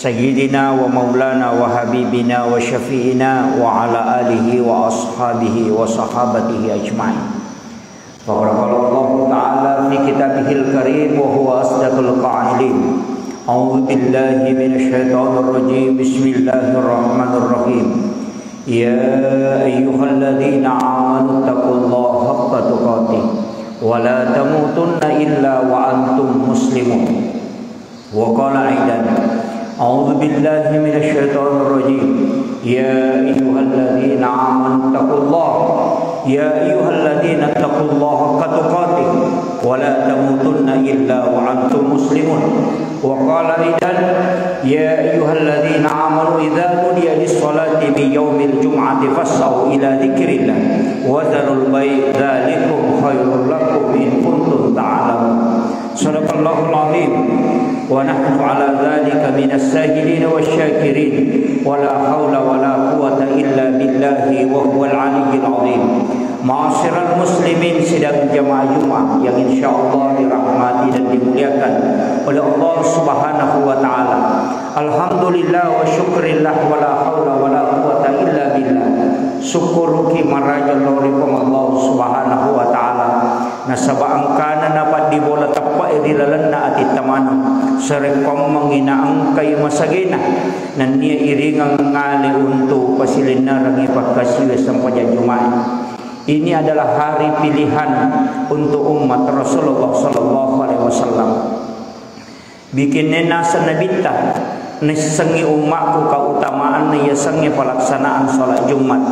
سيدنا ومولانا وحبيبنا وشفيعنا وعلى آله وأصحابه وصحابته أجمعين. فقد قال الله تعالى في كتابه الكريم وهو أصدق القائلين: أعوذ بالله من الشيطان الرجيم بسم الله الرحمن الرحيم يا أيها الذين آمنوا اتقوا الله حق تقاته ولا تموتن إلا وأنتم مسلمون. وقال أيضا: أعوذ بالله من الشيطان الرجيم يا أيها الذين آمنوا اتقوا الله يا أيها الذين اتقوا الله حق تقاته ولا تموتن إلا وأنتم مسلمون. وقال أيضا: يا أيها الذين آمنوا إذا نودي للصلاة من يوم الجمعة فاسعوا إلى ذكر الله وذروا البيع ذلكم خير لكم إن كنتم تعلمون. صدق الله العظيم ونحن على ذلك من الساجدين والشاكرين ولا حول ولا قوة إلا بالله وهو العلي العظيم. Ma'asyiral muslimin sidang jamaah Jumat yang insyaallah dirahmati dan dimuliakan oleh Allah Subhanahu wa taala. Alhamdulillah wa syukrillah wala haula wala quwata illa billah. Syukur ki maraja lori Allah Subhanahu wa taala. Nasaba angkana dapat dibola tapak di lalenna ati tamana serekom mengina angkai masagina nan nia iringang ngale untuk pasilina rangi pakasiwe sampai Jumat. Ini adalah hari pilihan untuk umat Rasulullah sallallahu alaihi wasallam. Bikin nasa nabita nesengi umatku keutamaan ya sengi pelaksanaan salat Jumat.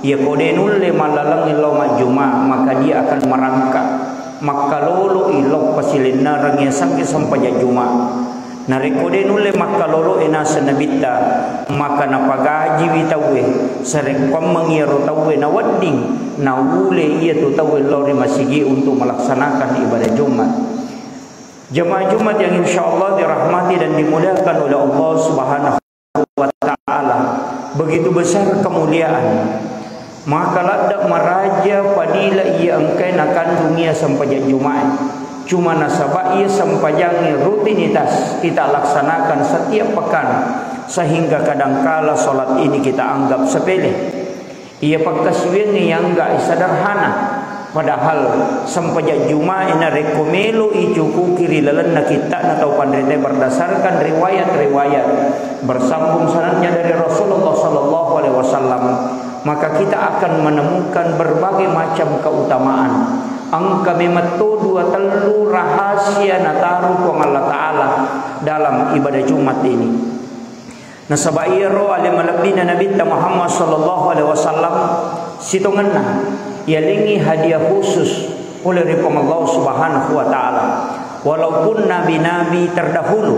Ya kodenul le malalang iloma Jumat maka dia akan merangkak. Maka lolo ilok pasilina rangi sangi sampai Jumat. Narekode nule maka lolo ena senabita maka napagaji witawe serekom mengiru tawe na wedding na ule ia tu tawe lori masigi untuk melaksanakan ibadah Jumat. Jemaah Jumat yang insyaallah dirahmati dan dimuliakan oleh Allah Subhanahu wa taala. Begitu besar kemuliaan. Maka ladak maraja padila ia engkai akan dunia sampai Jumat. Cuma nasabah ia sempajangi rutinitas kita laksanakan setiap pekan sehingga kadangkala solat ini kita anggap sepele. Ia pakaswini yang enggak sederhana. Padahal sempajak Jumat ina rekomelo icuku kiri lalenna kita atau pandrite berdasarkan riwayat-riwayat bersambung sanadnya dari Rasulullah sallallahu alaihi wasallam, maka kita akan menemukan berbagai macam keutamaan. Angka memetu dua telu rahasia nataru kong Allah Ta'ala dalam ibadah Jumat ini. Nasabairo alim malabina Nabi Muhammad sallallahu alaihi wasallam situnganna yalingi hadiah khusus oleh Allah Subhanahu wa taala. Walaupun nabi-nabi terdahulu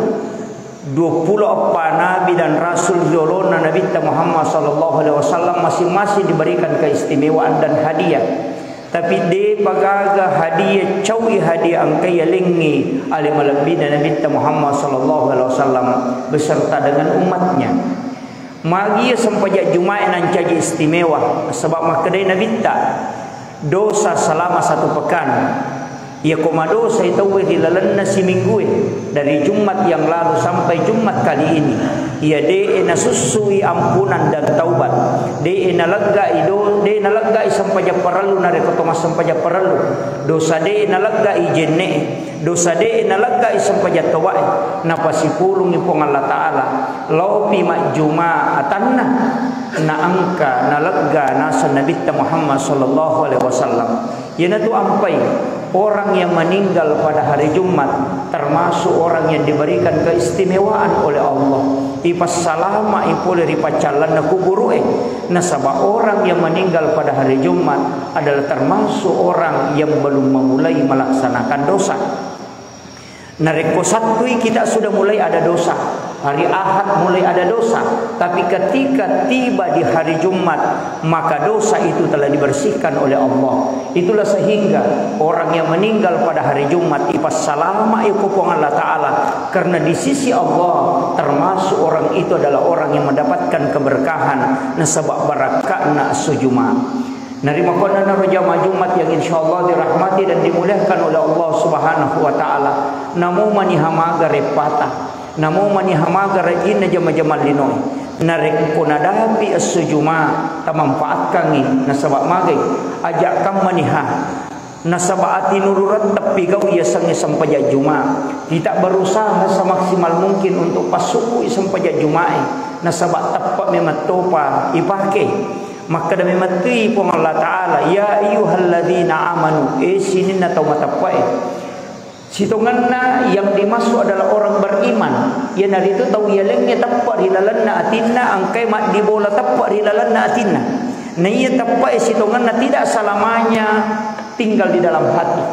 24 nabi dan rasul zolona Nabi Muhammad sallallahu alaihi wasallam masing-masing diberikan keistimewaan dan hadiah. Tapi de pagaga hadiah cawi hadiah angkai yalingi alim malabina Nabi Muhammad sallallahu alaihi wasallam beserta dengan umatnya. Magi sempajak Jumat nan caji istimewa sebab makadai Nabi dosa selama satu pekan. Ia komado saya tahu di lalanna si minggu dari Jumat yang lalu sampai Jumat kali ini. Ia de ena susui ampunan dan taubat. De ena lega sampai perlu nare ketoma sampai perlu. Dosa de ena lega jenne. Dosa de ena lega sampai tawai. Napa sipulung ipong Allah Taala. Laupi mak Jumat atanna na angka na lega nasa Nabi Muhammad sallallahu alaihi wasallam. Yana tu ampai orang yang meninggal pada hari Jumat termasuk orang yang diberikan keistimewaan oleh Allah. Ipas salama ipole ripacalan na kuburu nasaba orang yang meninggal pada hari Jumat adalah termasuk orang yang belum memulai melaksanakan dosa. Nareko satui kita sudah mulai ada dosa. Hari Ahad mulai ada dosa. Tapi ketika tiba di hari Jumat, maka dosa itu telah dibersihkan oleh Allah. Itulah sehingga orang yang meninggal pada hari Jumat ipas salama ikupong Allah Ta'ala. Karena di sisi Allah termasuk orang itu adalah orang yang mendapatkan keberkahan. Nasabak barakatna sujumat. Nerima konana jamaah Jumat yang insyaallah dirahmati dan dimuliakan oleh Allah Subhanahu wa taala. Namu manihamaga repata namo manihamaga rajin na jama-jama linoy narek ko nadapi as-sujuma tamanfaatkan ni nasabak magay ajak kam maniha nasabaati nururat tapi kau ia sangi sampai juma tidak berusaha semaksimal mungkin untuk pasuku sampai jumai nasabak tapak mematopa ipake maka demi mati pun Allah Ta'ala ya ayyuhalladzina amanu sinin atau matapai situnganna yang dimasuk adalah orang beriman ya nari itu tahu ya lengnya tapak hilalanna atinna angkai mak dibola tapak hilalanna atinna nah ia tapak situnganna tidak selamanya tinggal di dalam hati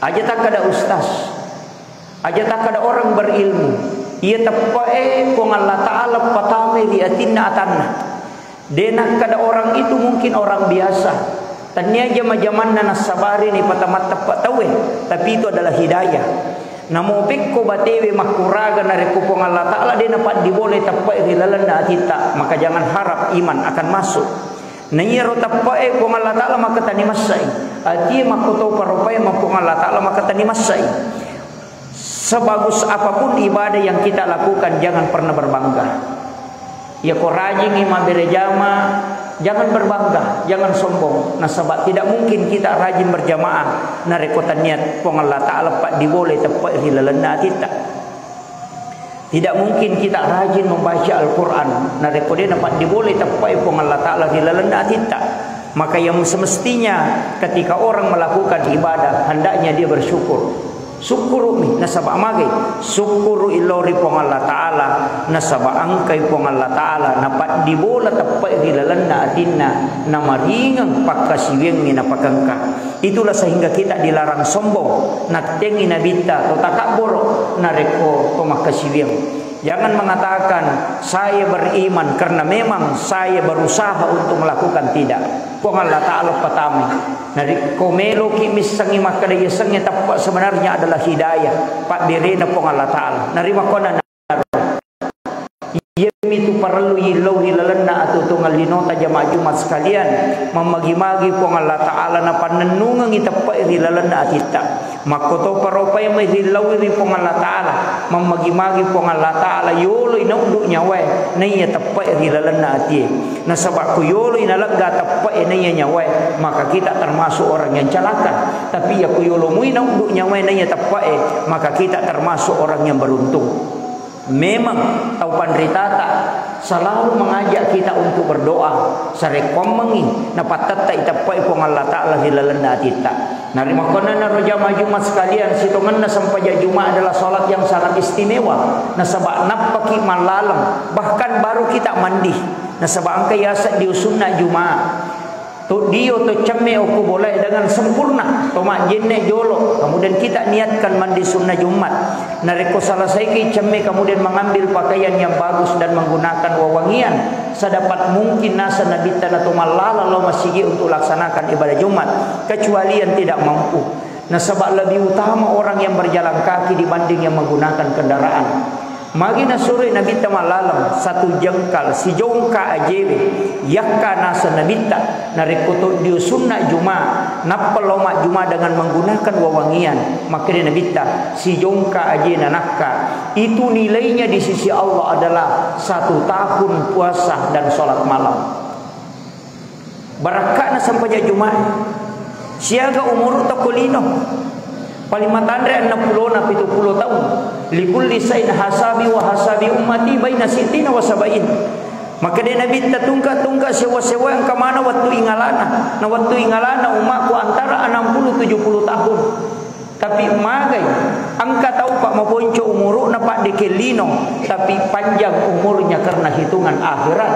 aja tak ada ustaz aja tak ada orang berilmu ia tapak pun Allah Ta'ala patame di atinna atanna denak kada orang itu mungkin orang biasa tanya jama-jaman na nasabari ni patamat tapat tawe tapi itu adalah hidayah namo pikko batewe makuraga na rekupong Allah Ta'ala dia dapat diboleh tapai hilalan na atita maka jangan harap iman akan masuk na iyaro tapai pong Allah Ta'ala maka tani masai ati makoto paropay mapong Allah Ta'ala maka tani masai sebagus apapun ibadah yang kita lakukan jangan pernah berbangga ya ko rajin imam berjama jangan berbangga, jangan sombong. Nasabak tidak mungkin kita rajin berjamaah. Narekotan niat pong Allah Ta'ala pak diboleh tepat hilalana kita. Tidak mungkin kita rajin membaca Al-Quran. Narekotan dapat diboleh tepat pong Allah Ta'ala hilalana kita. Maka yang semestinya ketika orang melakukan ibadah hendaknya dia bersyukur. Syukuru mi nasaba magay syukuru ilori pong Allah Ta'ala nasaba angkay pong Allah Ta'ala napat dibola tapai hilalan na atinna na maringang pagkasiwing napakangka itulah sehingga kita dilarang sombong natengi nabita atau takaboro nareko pemakasiwing. Jangan mengatakan saya beriman karena memang saya berusaha untuk melakukan tidak. Pong Allah Ta'ala patami. Nari komelo kimis sangi makadaya sangi tapak sebenarnya adalah hidayah. Pak direna pong Allah Ta'ala. Nari makona itu perlu ilau hilalana atau tunggal linota jamaah Jumat sekalian memagi-magi pong Allah Ta'ala na panenungang itapak hilalana atita makoto paropay may hilaw pong Allah Ta'ala memagi-magi pong Allah Ta'ala yolo inauduk nyawa na iya tapak hilalana ati nasabak ko yolo inalagga tapak na iya nyawa maka kita termasuk orang yang celaka tapi ya ko yolo mo inauduk nyawa na iya tapak maka kita termasuk orang yang beruntung. Memang tau pandritata selalu mengajak kita untuk berdoa sarekom mengi napatata itapai pong Allah Ta'ala hilalana atita narima kona na rojama Jumat sekalian situngan na sampai Jumat adalah salat yang sangat istimewa nasabak napaki malalam bahkan baru kita mandi nasabak angka yasa diusunna Jumat tu dio tu cemme aku boleh dengan sempurna tomak jenne jolo kemudian kita niatkan mandi sunnah Jumat nareko selesai ki cemme kemudian mengambil pakaian yang bagus dan menggunakan wewangian sedapat mungkin nasa nabi tanah tumalala lo masigi untuk laksanakan ibadah Jumat kecuali yang tidak mampu nasabak lebih utama orang yang berjalan kaki dibanding yang menggunakan kendaraan. Magina sore Nabi Tamalalam satu jengkal si jongka ajewe yakka nasa nabita narikoto diu sunnah Juma napeloma Juma dengan menggunakan wewangian maka dia nabita si jongka aje nanakka itu nilainya di sisi Allah adalah 1 tahun puasa dan sholat malam barakana sampai Juma siaga umur takulino palimatandre 60 na 70 tahun likulli sain hasabi wa hasabi ummati baina sitina wa sabain maka dia Nabi tatungka-tungka sewa-sewa yang kemana waktu ingalana na waktu ingalana umatku antara 60-70 tahun tapi magai angka tahu pak maponco umuru na pak dekelino tapi panjang umurnya karena hitungan akhirat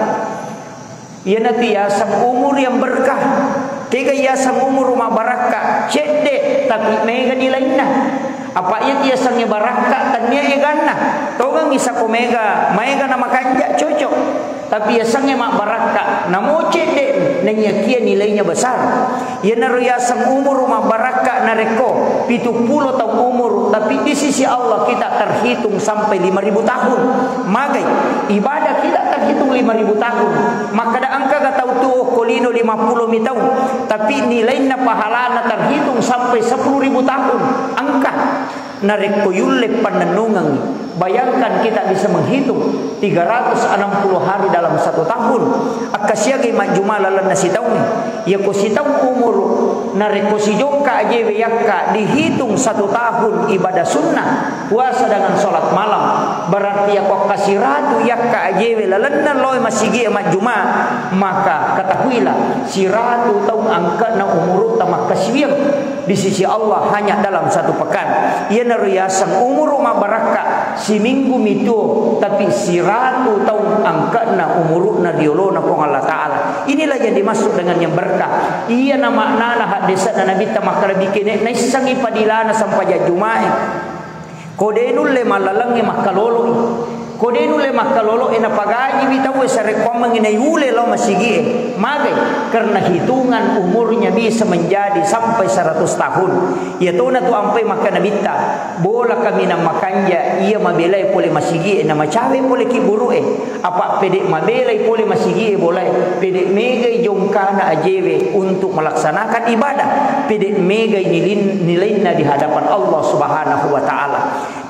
ia nanti asam umur yang berkah tiga yasang umur rumah barakah cedek tapi mega nilainya apa ia tiasangnya barakah tanya egana togang isa ko mega nama kanja cocok tapi yasangnya mak barakah namo cedek nanya kia nilainya besar ia naru yasang umur rumah barakah nareko 70 tahun umur tapi di sisi Allah kita terhitung sampai 5.000 tahun magai ibadah kita terhitung 5.000 tahun maka ada angka tahu tuh kolino 50 tahun tapi nilainya pahalana terhitung sampai 10.000 tahun angka nareko yulle panenungang Bayangkan kita bisa menghitung 360 hari dalam 1 tahun. Akasiagi majuma lalan nasi tahu ni. Ya ko si tahu umur nareko si joka ajewe yakka dihitung 1 tahun ibadah sunnah puasa dengan solat malam. Berarti ya ko kasih ratu yakka ajewe lalan loy masigi majuma, maka ketahuilah si ratu tahu angka na umur tamak kasihim di sisi Allah hanya dalam 1 pekan. Ia nariasan umur rumah barakah si minggu itu, tapi si ratu tahu angkatna umurna diolona pong Allah Ta'ala. Inilah yang dimaksud dengan yang berkah. Ia na maknana hadisat na Nabi tamakala bikin na isang ipadilana sampai jumai. Kodenul le malalangi makalolo. Kodenu le makalolo ena pagaji bitaw sa rekomang inayule lo masigi magay karena hitungan umurnya bisa menjadi sampai 100 tahun. Yaitu na tu ampay makanabita bola kami na makanya ia mabelay pole masigi na macawe pole kiburu apa pede mabelay pole masigi boleh pede megay jongkana ajewe untuk melaksanakan ibadah pede megay nilai na di hadapan Allah Subhanahu wa Ta'ala.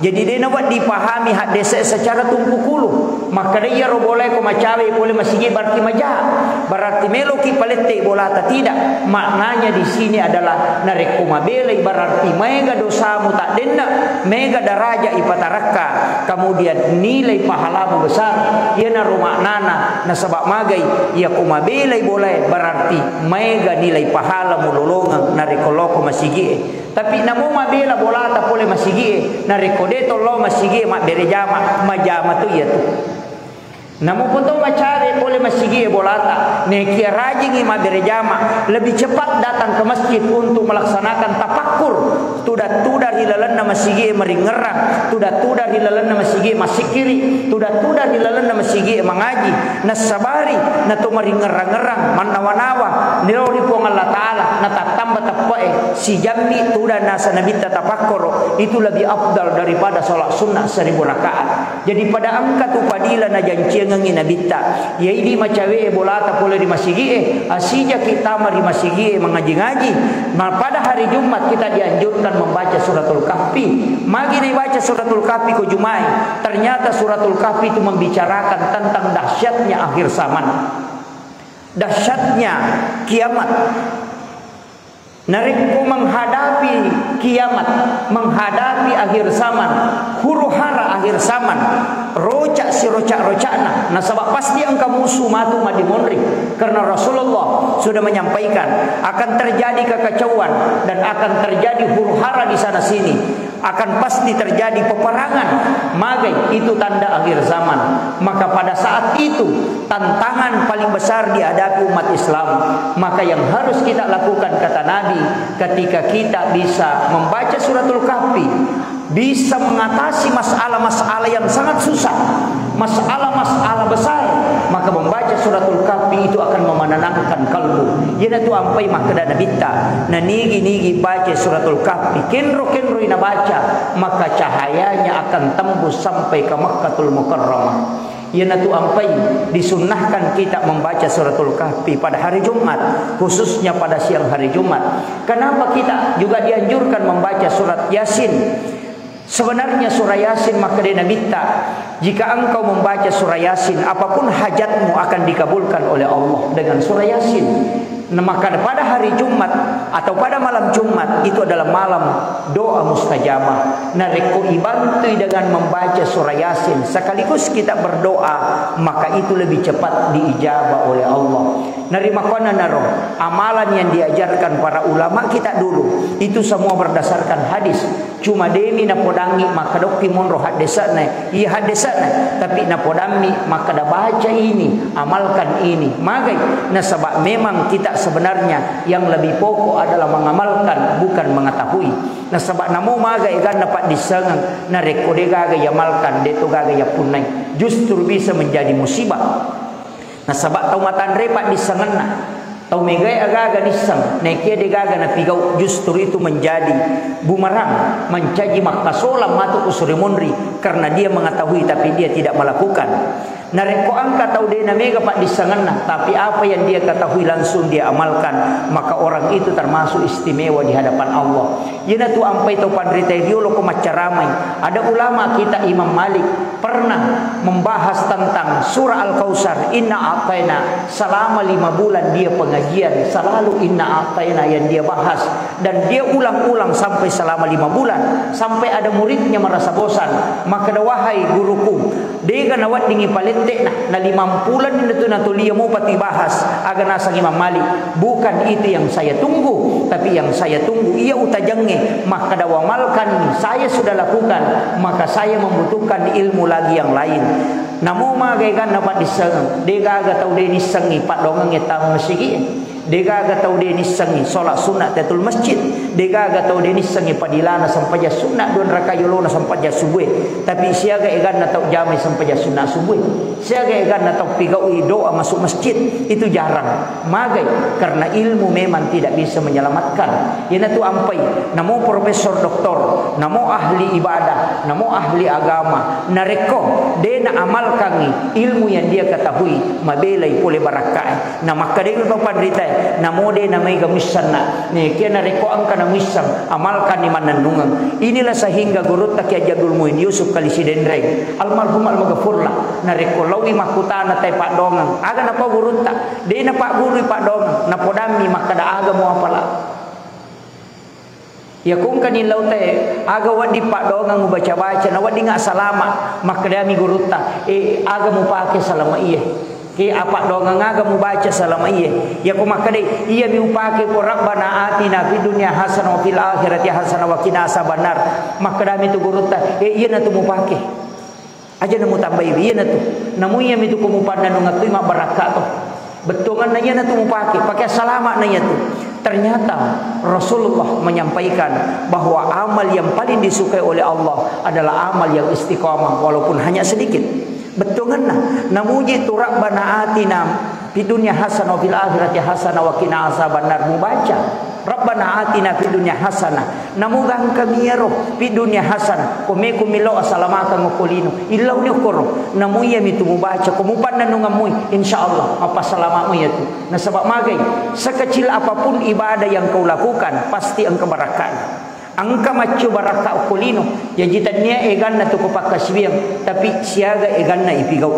Jadi dia nak dipahami hak desa secara tumpukulu. Maka dia boleh ko macawe boleh masigi berarti maja. Berarti meloki palette bolata tidak. Maknanya di sini adalah nareko mabelai berarti mega dosamu tak denna, mega daraja ipataraka. Kemudian nilai pahalamu besar. Ia na rumaknana na sabab magai ia ko mabelai boleh berarti mega nilai pahalamu lolongan nareko loko masigi. Tapi namu mabela bolata pole masigi nareko lo masigi mak berejama majama tu ya tu. Namu pun tu macari boleh masigi bolata nekia rajingi mak berejama lebih cepat datang ke masjid untuk melaksanakan tafakur. Tudah hilalan nama masigi meringerang, tudah hilalan nama masigi masikiri, tudah hilalan nama masigi mengaji, nasabari natu meringerang-ngerang manawa-nawa nilori puang Allah Ta'ala nata tambah tapae si jambi tudah nasa nabi tafakur itu lebih afdal daripada solat sunnah 1000 rakaat. Jadi pada angka tu padila na janjiangi nabita ya ini macawe bolata pole di masigi asija kita mari masigi mengaji-ngaji. Pada hari Jumat kita dianjurkan membaca suratul kahfi. Magi dibaca suratul kahfi ko Jumai. Ternyata suratul kahfi itu membicarakan tentang dahsyatnya akhir zaman. Dahsyatnya kiamat. Narikku menghadapi kiamat, menghadapi akhir zaman, huru-hara akhir zaman, rocak si rocak-rocakna. Nah sebab pasti engkau musuh matu madimonri. Karena Rasulullah sudah menyampaikan akan terjadi kekacauan dan akan terjadi huru-hara di sana sini. Akan pasti terjadi peperangan. Magai itu tanda akhir zaman. Maka pada saat itu tantangan paling besar dihadapi umat Islam. Maka yang harus kita lakukan kata Nabi, ketika kita bisa membaca suratul kahfi, bisa mengatasi masalah-masalah yang sangat susah, masalah-masalah besar, maka membaca suratul kahfi itu akan memenangkan kalbu. Yana tu ampai maka dana bitta na nigi baca suratul kahfi kenro ina baca, maka cahayanya akan tembus sampai ke Makkahul Mukarramah. Yana tu ampai disunnahkan kita membaca suratul kahfi pada hari Jumat, khususnya pada siang hari Jumat. Kenapa kita juga dianjurkan membaca surat Yasin? Sebenarnya surah Yasin maka dia minta jika engkau membaca surah Yasin apapun hajatmu akan dikabulkan oleh Allah dengan surah Yasin. Nah, maka pada hari Jumat atau pada malam Jumat itu adalah malam doa mustajabah. Nareko ibantu dengan membaca surah Yasin sekaligus kita berdoa, maka itu lebih cepat diijabah oleh Allah. Nari makona naro amalan yang diajarkan para ulama kita dulu itu semua berdasarkan hadis. Cuma demi napodangi maka dokti monro hadesana, iya hadesana, tapi napodami maka dah baca ini, amalkan ini. Magai nah sebab memang kita sebenarnya yang lebih pokok adalah mengamalkan bukan mengetahui. Nah sebab namo magai kan dapat disengang na rekode gaga yamalkan deto gaga ya punai justru bisa menjadi musibah. Nah sebab tau matan repat disengenna tau megai aga-aga disang nekia degaga na pigau justru itu menjadi bumerang mencaji makasolam matu usuri munri karena dia mengetahui tapi dia tidak melakukan. Nareko angka tahu dia namega pak disanganna, tapi apa yang dia ketahui langsung dia amalkan, maka orang itu termasuk istimewa di hadapan Allah. Yana tu ampai tu pandrita dia lo ko macaramai. Ada ulama kita Imam Malik pernah membahas tentang surah Al-Kautsar, inna a'taina, selama 5 bulan dia pengajian selalu inna a'taina yang dia bahas, dan dia ulang-ulang sampai selama 5 bulan, sampai ada muridnya merasa bosan. Maka wahai guruku, dia kan awak dingi palente na 50 itu natulia mau pati bahas agar nasang Imam Malik. Bukan itu yang saya tunggu, tapi yang saya tunggu ia utajange, maka dawamalkan saya sudah lakukan, maka saya membutuhkan ilmu lagi yang lain. Namo magaikan dapat diseng, dega aga tau de nisengi pak dongeng etang masigi. Dega aga tau de nisengi solat sunat tatul masjid. Dega aga tau de nisengi padilana sampaja sunat 2 rakaat yolona sampaja subuh. Tapi siaga egan na tau jamai sampaja sunat subuh. Siaga egan na tau pigaui doa masuk masjid, itu jarang. Magai karena ilmu memang tidak bisa menyelamatkan. Yana tu ampai namo profesor doktor, namo ahli ibadah, namo ahli agama, nareko dena amalkan ilmu yang dia ketahui mabelai pole barakai. Na maka dia pandrita namo de namai gamisana ni kena reko angka na misang amalkan ni manandungan. Inilah sehingga gurut tak Jadul Muin Yusuf Kalisidendreng almarhum almaghfurlah na reko lawi makutana tay pak dongang aga na pa gurut tak de na pak guru pak dongang na podami maka da aga mo apala ya kung kanin laute aga wadi pak dongang baca-baca na wadi nga salama maka dami gurut tak aga mo pake salama iye ke apa dongang aga mu baca selama ya ko makade iya mi upake ko rabbana atina fid dunya hasanah wa fil akhirati hasanah wa qina azabannar maka dami tu guruta iya na tu mu pake aja na mu tambah iya na tu namu iya mi tu ko mu pandan ngatui ma barakat to betongan na iya na tu mu pake selama na iya tu. Ternyata Rasulullah menyampaikan bahwa amal yang paling disukai oleh Allah adalah amal yang istiqamah walaupun hanya sedikit. Betungan nah namuji tu rabbana atina fid dunya hasanah wa fil akhirati hasanah wa qina azabannar mubaca rabbana atina fid dunya hasanah namugang kamiyaro fid dunya hasanah kome kumilo asalamaka ngokolino illau ni koro namuya mitu mubaca kumupan nanungamui insyaallah apa salamamu ya tu na sebab magai sekecil apapun ibadah yang kau lakukan pasti engkau barakat. Angka macu baraka ukulino ya jitanya egan na tu kupak kasbiang tapi siaga egan na ipigau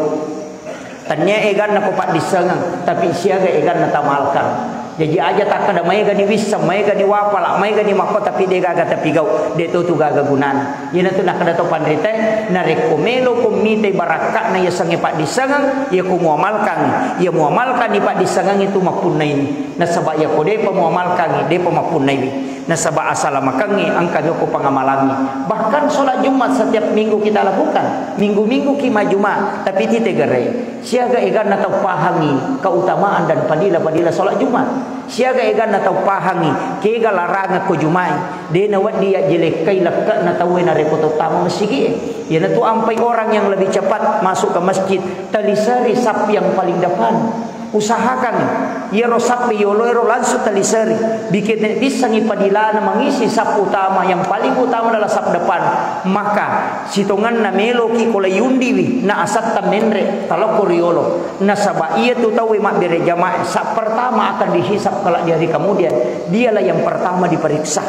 tanya egan na kupak disengang tapi siaga egan na tamalkan jadi aja tak kada mai gani wisam mai gani wapala mai gani mako tapi de gaga tapi gau de tu gaga gunana ina tu nak kada to pandrite na rekomelo komite barakat na ya sange pak disengang ya ku muamalkan ya muamalkan ni pak disengang itu mapun ini na sabak ya ko de pamuamalkan de pamapun ini na sabak asalamakangi angka ko pangamalangi bahkan solat Jumat setiap minggu kita lakukan minggu-minggu kima Jumat tapi tite gere siaga egan na tau pahangi keutamaan dan padila solat Jumat siaga egan na tau pahangi kega larangan ko Jumai de na wadi ya jelek kai lakka na tawe na rekoto tama masigi ya na tu ampai orang yang lebih cepat masuk ke masjid talisari sap yang paling depan usahakan ya rosap yolo langsung talisari bikin bisa ngipadilana mengisi sap utama yang paling utama adalah sap depan maka sitongan na meloki kola yundiwi na asat tamendre kalau kuriolo na saba ia tu tahu mak bere jamaah sap pertama akan dihisap kelak di hari kemudian dialah yang pertama diperiksa.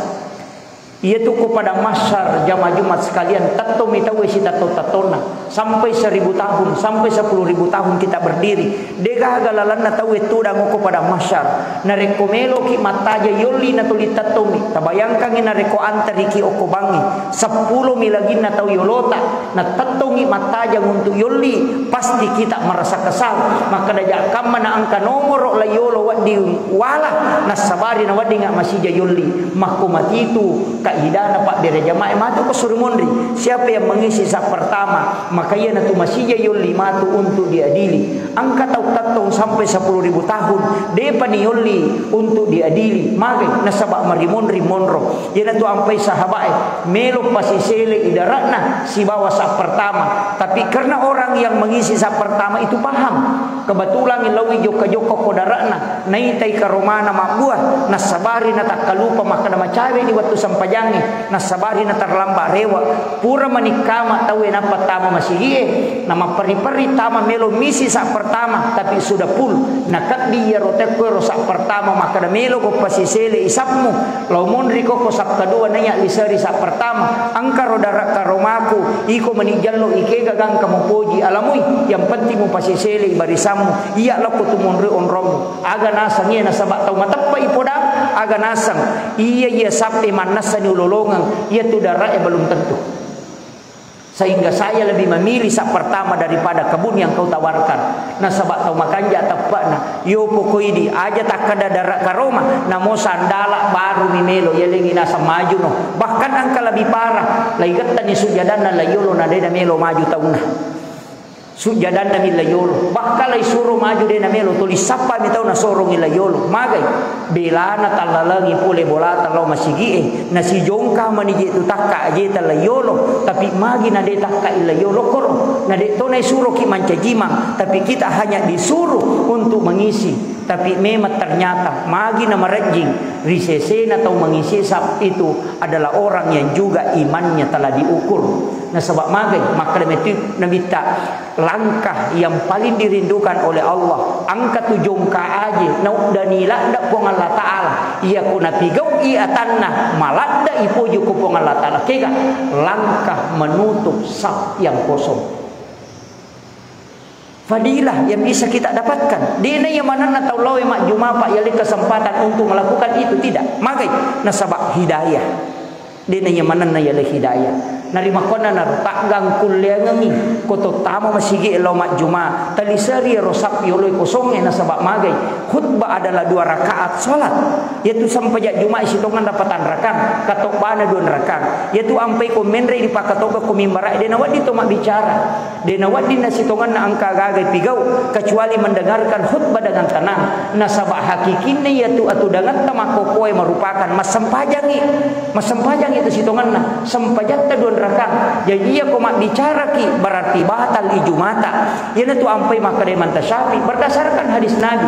Ia tu kepada masyar jamaah Jumat sekalian tato mitawe si tato tatona sampai 1000 tahun sampai 10.000 tahun kita berdiri dega galalan na tawe tu dango kepada masyar na rekomelo ki mataja yoli na tuli tatomi tabayangkan na reko antari ki okobangi 10 milagi na tawe yolota na tatongi mataja untuk yoli pasti kita merasa kesal maka daja kamana angka nomor la yolo wadi wala na sabari na wadi nga masija yoli makumati itu hidana pak dari jamaah matu ke suruh mondri siapa yang mengisi sap pertama maka ia natu masih yoli matu untuk diadili angka tatong sampai 10.000 tahun depa ni yoli untuk diadili maka nasabak marimondri monro ia natu ampai sahabat melo pasisele idaratna si bawa sap pertama tapi karena orang yang mengisi sap pertama itu paham kebetulan ilawi joko-joko kodaratna naitai karomana mabuah nasabari na tak kalupa maka nama cawe ni waktu sampaja sampajangi na sabari na terlambat rewa pura menikama tahu na pertama masih nama peri-peri tama melo misi sak pertama tapi sudah pul na kat dia rotek ko sak pertama maka da melo ko pasisele isapmu law monri ko sak kedua nanya lisari sak pertama angkaro darak karomaku iko menijallo ike gagang kamu poji alamui yang penting mu pasisele barisamu iya lako tumonre onromu aga nasang iya nasabak tau matapa ipodam aga nasang iya sampai manasa ni ulolongan iya tu darah belum tentu sehingga saya lebih memilih sak pertama daripada kebun yang kau tawarkan nasabak tau makanja tapana yo pokoidi aja tak kada darak karoma namo sandala baru mimelo yelengi nasa maju no bahkan angka lebih parah laigatan ni sujadana la yolo na deda melo maju tauna sujadan na mila yolo bakalay suruh maju de na melo tulis sapa mi taw na sorong ila yolo magay bila na talalangi pule bola talaw masigi na si jongka maniji tu takka aje tala yolo tapi magi na de takka ila yolo koro na de to na suruh ki mancajimang tapi kita hanya disuruh untuk mengisi tapi memang ternyata magi na marajing risese na taw mengisi sap itu adalah orang yang juga imannya telah diukur na sebab magai maka itu nabita langkah yang paling dirindukan oleh Allah angkat tujung ka aje nau danila dak pong Allah taala ia kuna pigau ia tanah maladda ipoju ku pong Allah taala kega langkah menutup saf yang kosong fadilah yang bisa kita dapatkan dina yang mana na taulawi mak jumapa yali kesempatan untuk melakukan itu tidak magai nasabak hidayah dina yang mana na yali hidayah narima kona na takgang kulyangangi koto tama masigi elaw juma talisari rosak yoloy kosong na sabak magay khutbah adalah 2 rakaat salat yaitu sampai Jumat isitongan dapatan rakang katok bana 2 rakang yaitu ampai ko menre di pakatoga ko mimbara de nawad dito bicara de nawad din nasitongan na angka gagay pigau kecuali mendengarkan khutbah dengan tenang na sabak hakikinna yaitu atu dengan tamakokoy merupakan masempajang itu sitongan na sempajat ta 2 rakang jadi ia komak bicara ki berarti batal ijumata yana tu ampai maka de mantasyafi berdasarkan hadis Nabi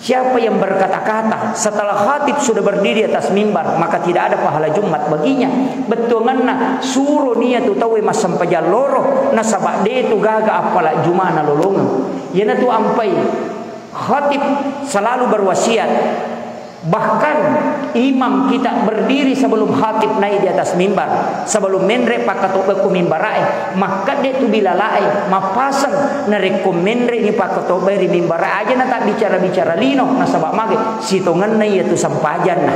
siapa yang berkata-kata setelah khatib sudah berdiri atas mimbar maka tidak ada pahala Jumat baginya betul ngana suruh niat tu tahu mas sampaja loro nasabak de tu gaga apala Jumat na lolongan yana tu ampai khatib selalu berwasiat bahkan imam kita berdiri sebelum khatib naik di atas mimbar sebelum menre pakatoba ku mimbarae maka dia tu bila lae mapasang na rekomendre ni pakatoba ri mimbara aja na tak bicara-bicara lino na sabab mage sitongan na ieu tu sampajan na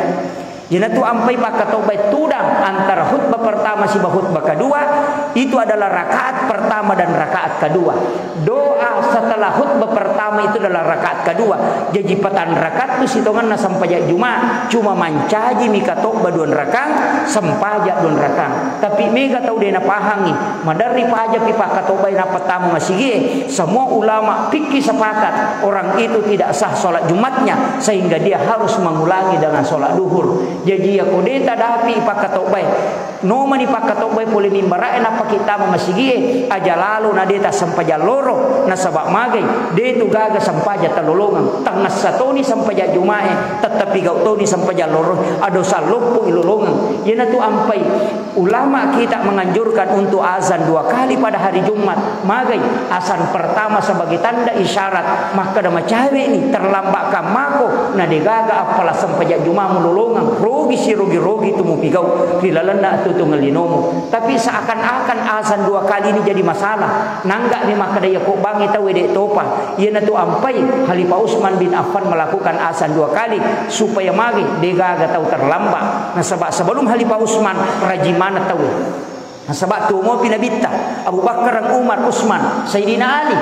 jena tu ampai pakatoba tudang antara khutbah pertama si khutbah kedua itu adalah rakaat pertama dan rakaat kedua doa setelah khutbah pertama itu adalah rakaat kedua jadi patan rakaat tu sitongan na sampajak Jumat cuma mancaji mikatoba 2 rakang sampajak 2 rakang tapi mega tau dena pahangi madari pajak ki pakatoba na pertama masih semua ulama fikih sepakat orang itu tidak sah salat Jumatnya sehingga dia harus mengulangi dengan salat duhur jadi aku deta dapi pakatoba no mani pakatoba boleh mimbara na pakita masigi aja lalu na deta sampaja loro na sabak magay de tu gaga sampaja talolongan tangnas satoni sampaja Jumae tetapi gautoni sampaja loro ado saloppo ilolongan yana tu ampai ulama kita menganjurkan untuk azan 2 kali pada hari Jumat magay azan pertama sebagai tanda isyarat maka da macawe ni terlambat ka mako na de gaga apala sampaja Jumae mulolongan rogi si rogi tu mu pigau rilalana tu ngelinomu tapi seakan-akan azan 2 kali ini jadi masalah nanggak ni maka daya kok bangi tahu dek topa ieu tu ampai Khalifah Utsman bin Affan melakukan azan 2 kali supaya magi degaga tahu terlambat nah sebab sebelum Khalifah Utsman rajimana tahu nah sebab tu mau pinabita Abu Bakar Umar Utsman Sayyidina Ali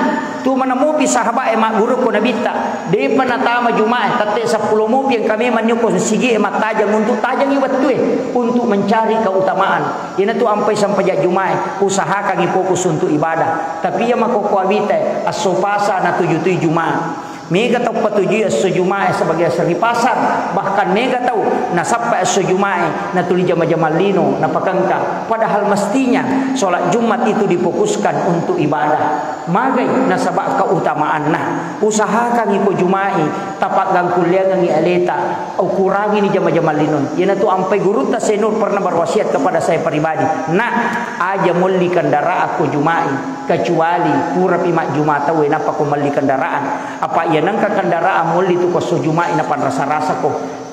tu menemupi sahabat emak guru ko nabita de panatama Jumaat tate 10 mopi yang kami menyuko sigi emak tajang untuk tajang iwatu untuk mencari keutamaan ina tu ampai sampai Jumaat usahakan fokus untuk ibadah tapi yang makoko abite asopasa na 7 Jumaat mega tahu patuju Jumaat sebagai seri pasar bahkan mega tahu na sampai Jumaat na tuli jama-jama lino na pakangka Padahal mestinya solat Jumat itu difokuskan untuk ibadah. Magai nasabak keutamaan nah. Usahakan iko Jumai tapak gang kuliah ngi aleta au kurangi ni jama-jama linun. Yana tu ampai guru ta senur pernah berwasiat kepada saya pribadi. Nak aja mulli kendaraan aku Jumai kecuali pura pimak Jumat we napa ko mulli kendaraan. Apa ia nangka kendaraan mulli tu ko so Jumai napa rasa-rasa ko.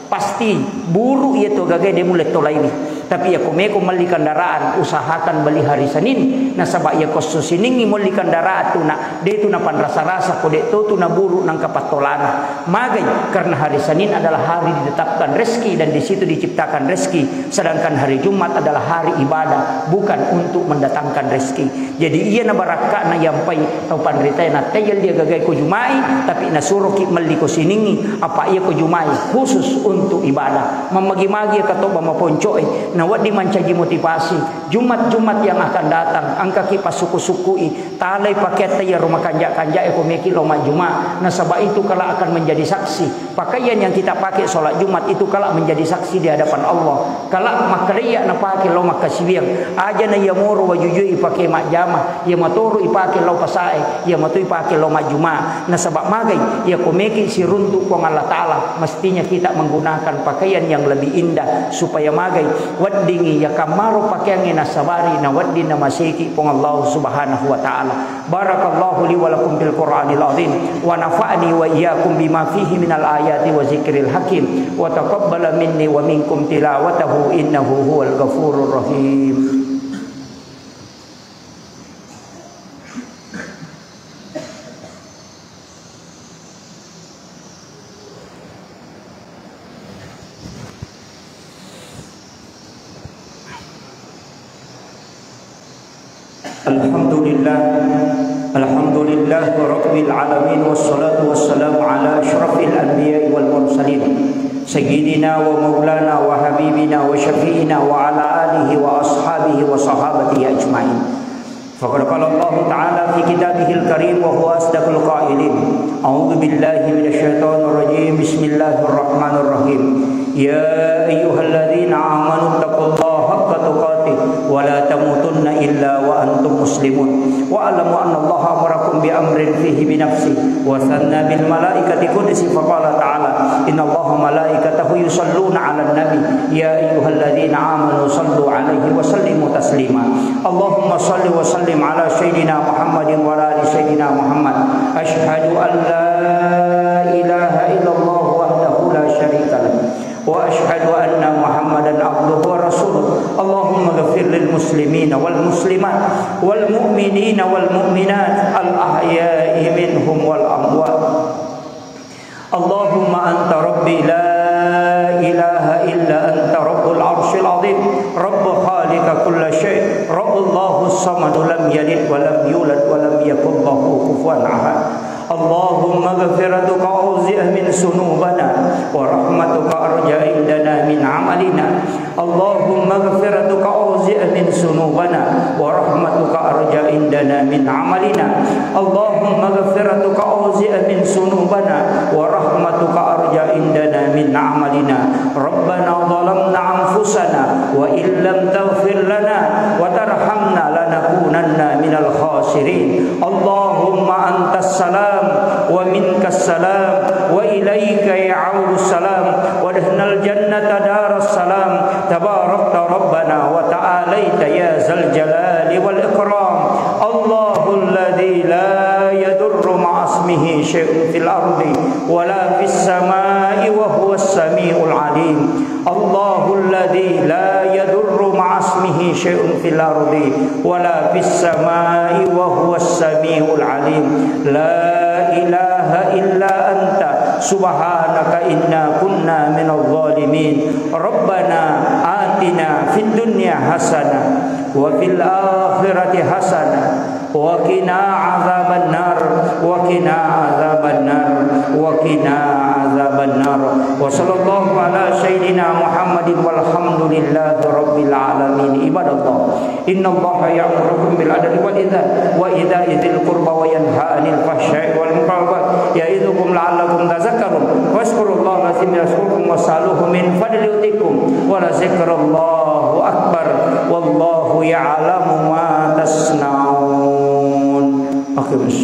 Pasti buru ia tu gagai dia mulai tolai ini. Tapi ya kumeko mali kendaraan usahakan beli hari Senin. Nah sabak ya kos siningi mali kendaraan tu nak dia tu napan rasa-rasa ko dia tu na buru nang kapatolana. Magai karena hari Senin adalah hari ditetapkan rezeki dan di situ diciptakan rezeki. Sedangkan hari Jumat adalah hari ibadah bukan untuk mendatangkan rezeki. Jadi ia na baraka na yampai tau pandritai na tayal dia gagai ko Jumai tapi na suruh ki mali ko siningi apa ia ko Jumai khusus untuk ibadah. Memagi-magi katoba maponcoi na wadi mancaji motivasi Jumat-Jumat yang akan datang angka ki pasuku-sukui talai paket ya rumah kanjak-kanjak ko meki loma Jumat. Nah sebab itu kala akan menjadi saksi. Pakaian yang kita pakai solat Jumat itu kala menjadi saksi di hadapan Allah. Kala makriya na pakai loma kasibiang aja na yamuru wa jujui pakai mak jama ya matoru ipake lo pasae ya matu ipake loma Jumat. Nah sebab magai ya ko meki si runtuk ko Allah taala mestinya kita menggunakan pakaian yang lebih indah supaya magai waddingi ya kamaru pakaian nasabari na waddi na masiki pong Allah subhanahu wa ta'ala. Barakallahu li wa lakum bil Qur'anil azim wa nafa'ni wa iyyakum bima fihi minal ayati wa zikril hakim wa taqabbala minni wa minkum tilawatahu innahu huwal ghafurur rahim. Alhamdulillah rabbil alamin wassalatu wassalamu ala asyrafil anbiya'i wal mursalin sayyidina wa maulana wa habibina wa syafi'ina wa ala alihi wa ashabihi wa sahabatihi ajma'in. Faqad qala Allah ta'ala fi kitabihil karim wa huwa asdaqul qailin. A'udzu billahi minasyaitonir rajim. Bismillahirrahmanirrahim. Ya ayyuhalladzina amanu taqullaha haqqa tuqatih wa la tamutunna illa wa antum muslimun wa alamu anna Allaha amarakum bi amrin fihi bi nafsi wa sanna bil malaikati qudsi fa qala ta'ala inna Allaha malaikatahu yusalluna 'alan nabi ya ayyuhalladzina amanu sallu 'alaihi wa sallimu taslima. Allahumma salli wa sallim ala sayyidina Muhammadin wa ala ali sayyidina Muhammad. Asyhadu an la ilaha illallah wahdahu la syarika lahu wa asyhadu anna Muhammadan abduhu wa rasuluh. Allahumma ghfir lil muslimina wal muslimat wal mu'minina wal mu'minat al ahya'i minhum wal amwat. Allahumma anta rabbi la ilaha illa anta rabbul arsyil azim rabb khaliqa kulla syai' rabbullahu samad lam yalid wa lam yulad wa lam yakul lahu kufuwan ahad. Allahumma ghafiratuka auzi'ah min sunubana wa rahmatuka arja indana min amalina. Allahumma ghafiratuka auzi'ah min sunubana wa rahmatuka arja indana min amalina. Allahumma ghafiratuka auzi'ah min sunubana wa rahmatuka arja indana min amalina. Rabbana zalamna anfusana wa illam taghfir lana wa tarhamna lanakunanna minal khasirin. Allahumma antas salam wa minkas salam wa ilaika ya'udus salam wa dahnal jannata daras salam tabarakta rabbana wa ta'alaita ya zal jalali wal ikram. Allahul ladzi la yadurru ma'asmihi syai'un fil ardi wa la fis samai wa huwas samiul alim. Allahul ladzi la yadurru ma'asmihi syai'un fil ardi wa la fis samai wa huwas samiul alim. La ilaha illa anta subhanaka inna kunna minadh dhalimin. Rabbana atina fid dunya hasanah wa fil akhirati hasanah wa qina azaban nar wa qina azaban nar wa qina azaban nar. Wa sallallahu ala sayyidina Muhammadin walhamdulillahi rabbil alamin. Ibadallah, innallaha ya'murukum bil adli wal ihsan wa ita'i dzil qurba wa yanha 'anil fahsya'i wal munkar ya'idzukum la'allakum tadhakkarun. Wazkurullaha itim yaskurukum wasaluhu min fadli utikum wa la zikrallahu akbar wallahu ya'lamu ma tasnaun. Akhirus